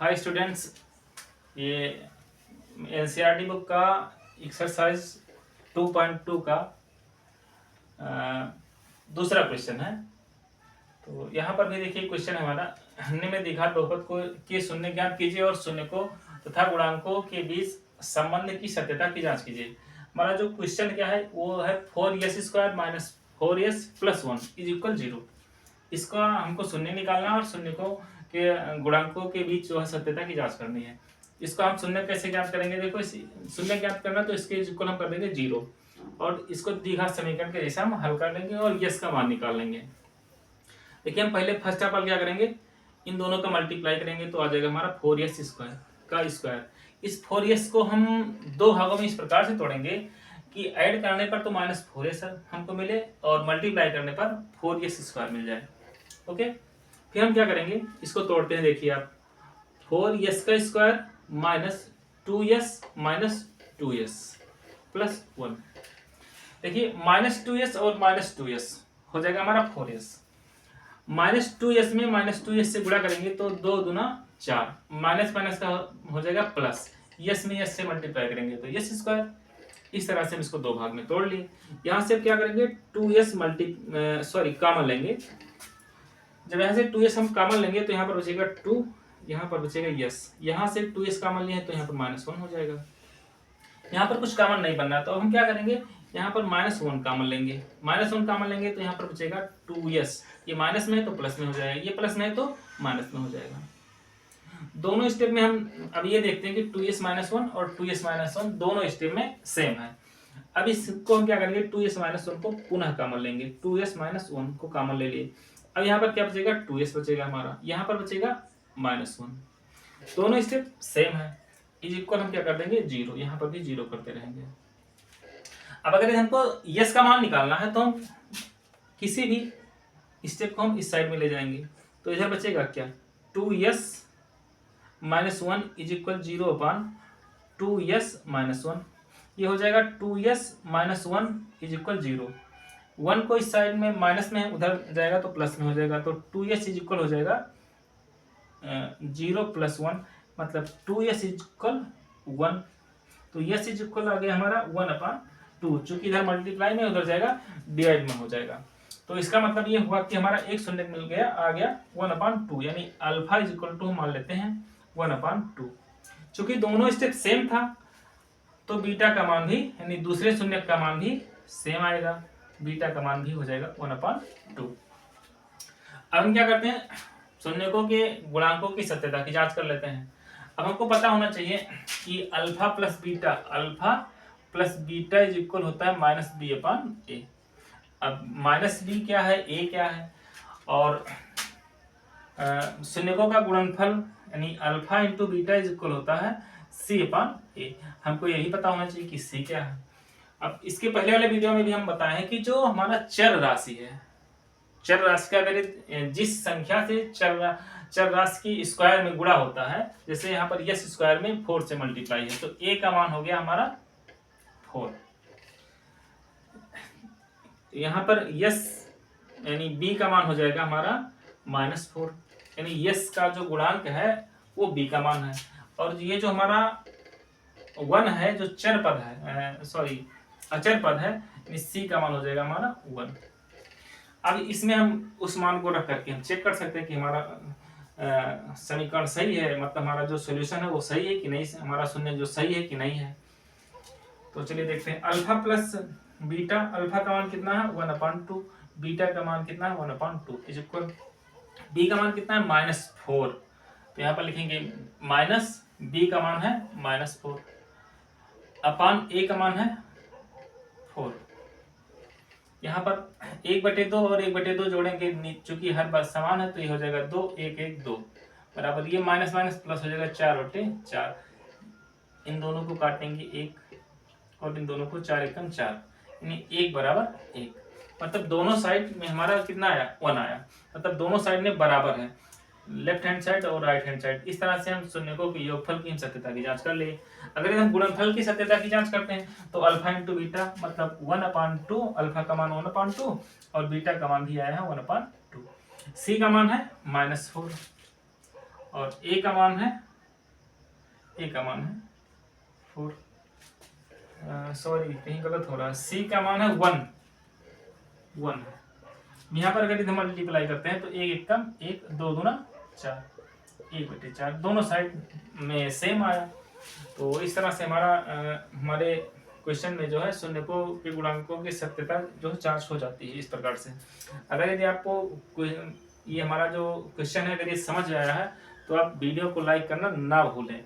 Hi students, ये NCERT book का exercise 2.2 का दूसरा क्वेश्चन है। तो यहाँ पर भी देखिए क्वेश्चन हमारा हमने में दिखा बहुपद को के शून्य ज्ञात कीजिए और शून्य को तथा गुणांकों के बीच संबंध की सत्यता की जांच कीजिए। हमारा जो क्वेश्चन क्या है वो है 4s² minus 4s plus 1 is equal 0। इसका हमको शून्य निकालना है और शून्य को के गुणांकों के बीच जो है सत्यता की जांच करनी है। इसको हम शून्य कैसे ज्ञात करेंगे? देखो शून्य ज्ञात करना तो इसके इक्वल हम कर देंगे 0 और इसको द्विघात समीकरण के जैसे हम हल कर लेंगे और यस का मान निकाल लेंगे। देखिए हम पहले फर्स्ट ऑफ ऑल क्या करेंगे, इन दोनों का मल्टीप्लाई करेंगे तो आ जाएगा हमारा 4s² का स्क्वायर। इस 4s को हम दो भागों में इस प्रकार से तोड़ेंगे कि ऐड करने पर तो -4s हमको मिले और मल्टीप्लाई करने पर 4s² मिल जाए। ओके, फिर हम क्या करेंगे, इसको तोड़ते हैं। देखिए आप 4s का square minus 2s minus 2s plus 1। देखिए -2s और -2s हो जाएगा हमारा 4s। -2s में -2s से गुणा करेंगे तो 2 दूना 4, माइनस माइनस का हो जाएगा प्लस, यस में यस से मल्टीप्लाई करेंगे तो यस स्क्वायर। इस तरह से हम इसको दो भाग में तोड़ लिए। यहाँ से क्या करेंगे 2s कॉमन लेंगे। जब यहाँ से 2s हम कॉमन लेंगे तो यहाँ पर बचेगा 2, यहाँ पर बचेगा यस। यहाँ से 2s कॉमन लिए तो यहाँ पर -1 हो जाएगा। यहाँ पर कुछ कॉमन नहीं बनना तो हम क्या करेंगे, यहाँ पर -1 कॉमन लेंगे। -1 कॉमन लेंगे तो यहाँ पर बचेगा 2s। ये माइनस में है तो प्लस में हो जाएगा, ये प्लस में है तो माइनस में हो जाएगा। दोनों स्टेप में हम अब ये देखते हैं कि 2s -1 और 2s -1 दोनों स्टेप में सेम है। अब इसको हम क्या करेंगे, 2s -1 को पुनः कॉमन लेंगे। 2s -1 को कॉमन ले लिए। अब यहाँ पर क्या बचेगा, 2s बचेगा हमारा, यहाँ पर बचेगा -1। दोनों स्टेप सेम है, इज इक्वल हम क्या कर देंगे 0, यहाँ पर भी 0 करते रहेंगे। अब अगर हमको यस का मान निकालना है तो हम किसी भी स्टेप को हम इस साइड में ले जाएंगे तो इधर बचेगा क्या, 2s -1 is equal 0 upon 2s -1। ये हो जाएगा 2s -1 इज इक्वल 0। 1 को इस साइड में माइनस में उधर जाएगा तो प्लस में हो जाएगा, तो 2s इज इक्वल हो जाएगा 0 + 1, मतलब 2s इज इक्वल 1। तो s इज इक्वल आ गया हमारा 1/2, चूंकि इधर मल्टीप्लाई में उधर जाएगा डिवाइड में हो जाएगा। तो इसका मतलब ये हुआ कि हमारा एक शून्य मिल गया, आ गया 1/2, यानी अल्फा इज इक्वल टू मान लेते हैं 1/2। चूंकि दोनों स्टेप सेम था तो बीटा का मान भी, यानी दूसरे शून्य का मान भी सेम आएगा, बीटा का मान भी हो जाएगा 1/2। अब हम क्या करते हैं, शून्यकों के गुणांकों की सत्यता की जांच कर लेते हैं। अब हमको पता होना चाहिए कि alpha plus beta is equal होता है -b/a। अब -b क्या है, a क्या है, और शून्यकों का गुणनफल यानी alpha into beta is equal होता है c/a। हमको यही पता होना चाहिए कि c क्या है। अब इसके पहले वाले वीडियो में भी हम बताए हैं कि जो हमारा चर राशि है, चर राशि का अगर जिस संख्या से चर राशि की स्क्वायर में गुणा होता है, जैसे यहाँ पर यस स्क्वायर में 4 से मल्टीप्लाई है तो a का मान हो गया हमारा 4। यहाँ पर यस यानी b का मान हो जाएगा हमारा -4, यानी यस का जो गुणांक है वो b का मान है, और ये जो हमारा 1 है जो चर पद है, अचर पद है, c का मान हो जाएगा हमारा 1। अब इसमें हम उस मान को रख करके हम चेक कर सकते हैं कि हमारा समीकरण सही है, मतलब हमारा जो सॉल्यूशन है वो सही है कि नहीं, हमारा शून्य जो सही है कि नहीं है। तो चलिए देखते हैं, अल्फा प्लस बीटा, अल्फा का मान कितना है 1/2, बीटा का मान कितना है 1/2 इज इक्वल, बी का मान कितना है -4, तो यहाँ पर लिखेंगे माइनस बी का मान है -4 अपान ए का मान है 4। यहाँ पर 1/2 और 1/2 जोड़ेंगे, चूंकि हर बार समान है तो ये हो जाएगा 2 1 1 2 बराबर, ये माइनस माइनस प्लस हो जाएगा 4/4। इन दोनों को काटेंगे 1 और इन दोनों को 4 एकम 4, यानी 1 = 1, मतलब दोनों साइड में हमारा कितना आया 1 आया, मतलब दोनों साइड में बराबर है, लेफ्ट हैंड साइड और राइट हैंड साइड। इस तरह से हम शून्यकों के योगफल की सत्यता की जांच कर ले। अगर हम गुणनफल की सत्यता की जांच करते हैं तो अल्फा इंटू बीटा मतलब 1/2, अल्फा का मान 1/2 और बीटा का मान भी आया है 1/2। सी का मान है -4 और ए का मान है ए का मान है 4, सॉरी कहीं गलत हो रहा है, सी का मान है 1 1 है। यहाँ पर अगर हम मल्टीप्लाई करते हैं तो एक एक कम, एक 2 दूना 4, 1/4 दोनों साइड में सेम आया। तो इस तरह से हमारे क्वेश्चन में जो है शून्य को के गुणांकों की सत्यता जो है जांच हो जाती है इस प्रकार से। अगर यदि आपको ये हमारा जो क्वेश्चन है अगर ये समझ में आया है तो आप वीडियो को लाइक करना ना भूलें।